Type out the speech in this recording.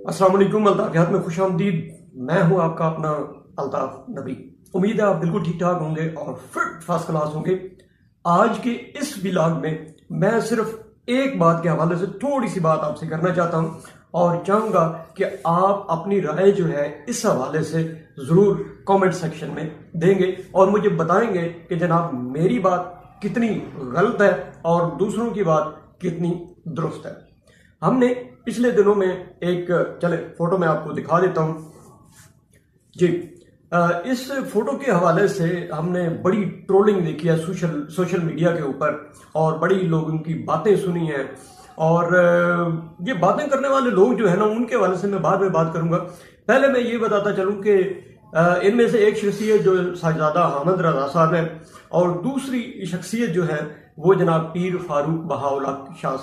अस्सलाम वालेकुम। अल्ताफ़ियात में खुश आमदीद। मैं हूं आपका अपना अल्ताफ़ नबी। उम्मीद है आप बिल्कुल ठीक ठाक होंगे और फिट फर्स्ट क्लास होंगे। आज के इस व्लॉग में मैं सिर्फ एक बात के हवाले से थोड़ी सी बात आपसे करना चाहता हूं और चाहूँगा कि आप अपनी राय जो है इस हवाले से ज़रूर कमेंट सेक्शन में देंगे और मुझे बताएंगे कि जनाब मेरी बात कितनी गलत है और दूसरों की बात कितनी दुरुस्त है। हमने पिछले दिनों में एक चले फोटो में आपको दिखा देता हूं जी। इस फोटो के हवाले से हमने बड़ी ट्रोलिंग देखी है सोशल मीडिया के ऊपर और बड़ी लोगों की बातें सुनी हैं और ये बातें करने वाले लोग जो है ना उनके हवाले से मैं बाद में बात करूंगा। पहले मैं ये बताता चलूं कि इनमें से एक शख्सियत जो साहिबजादा हामिद रजा साहब है और दूसरी शख्सियत जो है वो जनाब पीर फारूक बहाउल्लाह शाह साहब